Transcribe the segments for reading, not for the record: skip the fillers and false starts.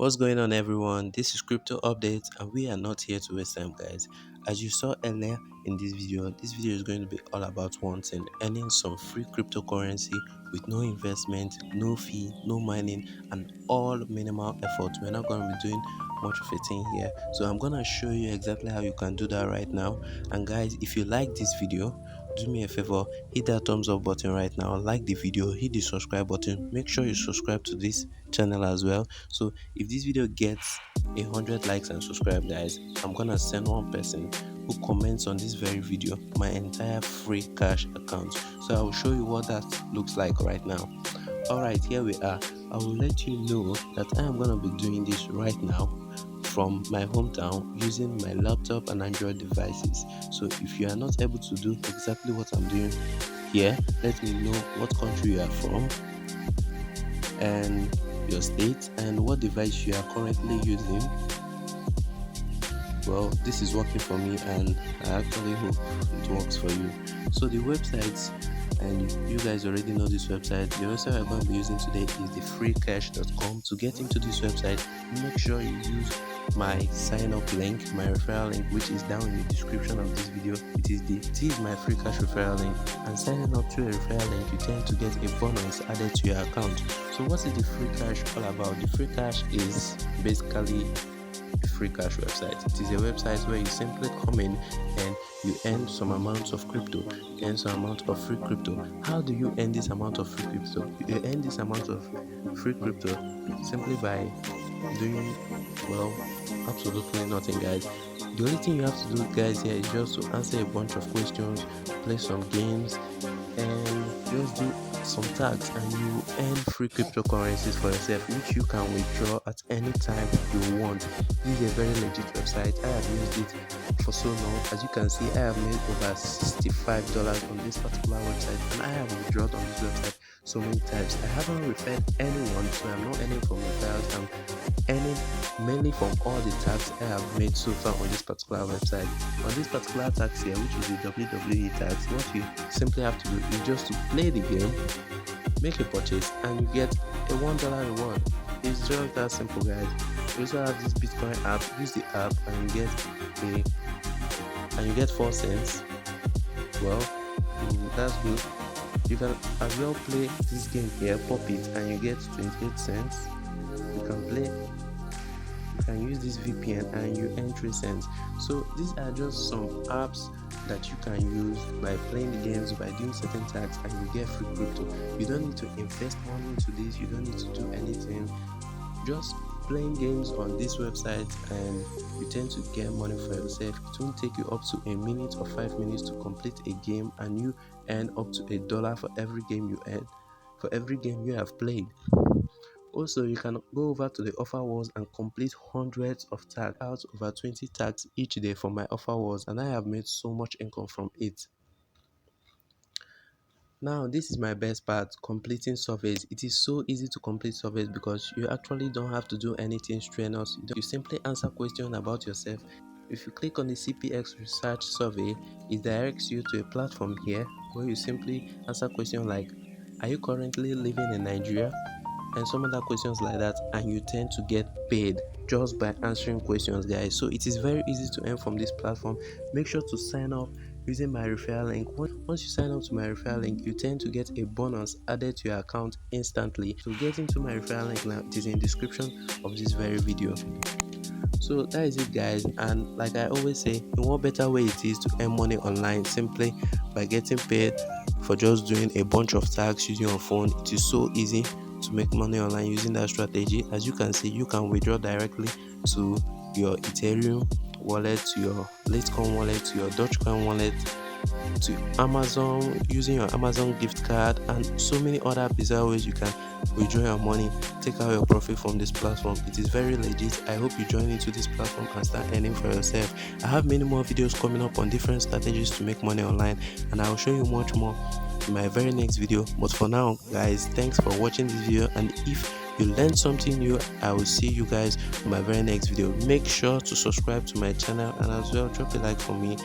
What's going on, everyone? This is Crypto Updates, and we are not here to waste time, guys. As you saw earlier in this video is going to be all about one thing: earning some free cryptocurrency with no investment, no fee, no mining, and all minimal effort. We're not going to be doing much of a thing here, so I'm going to show you exactly how you can do that right now. And guys, if you like this video, do me a favor, hit that thumbs up button right now, like the video, hit the subscribe button, make sure you subscribe to this channel as well. So if this video gets 100 likes and subscribe, guys, I'm gonna send one person who comments on this very video my entire free cash account. So I will show you what that looks like right now. Alright, here we are. I will let you know that I am gonna be doing this right now from my hometown using my laptop and Android devices. So if you are not able to do exactly what I'm doing here, let me know what country you are from and your state and what device you are currently using. Well, this is working for me, and I actually hope it works for you. So the websites, and you guys already know this website. The website I'm going to be using today is thefreecash.com. To get into this website, make sure you use my sign up link, my referral link, which is down in the description of this video. It is my free cash referral link, and signing up to a referral link, you tend to get a bonus added to your account. So what is the free cash all about? The free cash is basically a free cash website. It is a website where you simply come in and you earn some amount of crypto, you earn some amount of free crypto. How do you earn this amount of free crypto? You earn this amount of free crypto simply by doing, well, absolutely nothing, guys. The only thing you have to do, guys, here is just to answer a bunch of questions, play some games, and just do some tags, and you earn free cryptocurrencies for yourself, which you can withdraw at any time you want. This is a very legit website. I have used it for so long. As you can see, I have made over $65 on this particular website, and I have withdrawn on this website so many times. I haven't referred anyone, so I'm not earning from referrals. I'm earning mainly from all the tags I have made so far on this particular website. On this particular tax here, which is the WWE tax, what you simply have to do is just to play the game, make a purchase, and you get a $1 reward. It's just that simple, guys. You also have this Bitcoin app. Use the app and you get 4 cents. Well, that's good. You can as well play this game here, Pop It, and you get 28 cents. You can play, you can use this VPN and you earn 3 cents. So these are just some apps that you can use by playing the games, by doing certain tasks, and you get free crypto. You don't need to invest money into this, you don't need to do anything. Just playing games on this website and you tend to get money for yourself. It won't take you up to a minute or 5 minutes to complete a game, and you earn up to $1 for every game you earn, for every game you have played. Also, you can go over to the offer walls and complete hundreds of tags, out over 20 tags each day for my offer walls, and I have made so much income from it. Now, this is my best part: completing surveys. It is so easy to complete surveys because you actually don't have to do anything strenuous. You simply answer questions about yourself. If you click on the CPX research survey, it directs you to a platform here where you simply answer questions like, are you currently living in Nigeria? And some other questions like that, and you tend to get paid just by answering questions, guys. So it is very easy to earn from this platform. Make sure to sign up using my referral link. Once you sign up to my referral link, you tend to get a bonus added to your account instantly. So get into my referral link now. It is in the description of this very video. So that is it, guys, and like I always say, in what better way it is to earn money online simply by getting paid for just doing a bunch of tasks using your phone. It is so easy to make money online using that strategy. As you can see, you can withdraw directly to your Ethereum wallet, to your Litecoin wallet, to your Dogecoin wallet, to Amazon using your Amazon gift card, and so many other bizarre ways you can withdraw your money, take out your profit from this platform. It is very legit. I hope you join into this platform and start earning for yourself. I have many more videos coming up on different strategies to make money online, and I will show you much more in my very next video. But for now, guys, thanks for watching this video, and if you learned something new, I will see you guys in my very next video. Make sure to subscribe to my channel, and as well drop a like for me.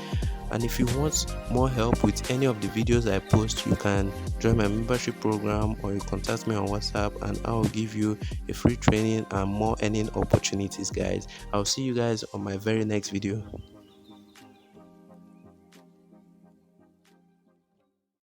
And if you want more help with any of the videos I post, you can join my membership program, or you contact me on WhatsApp and I'll give you a free training and more earning opportunities, guys. I'll see you guys on my very next video.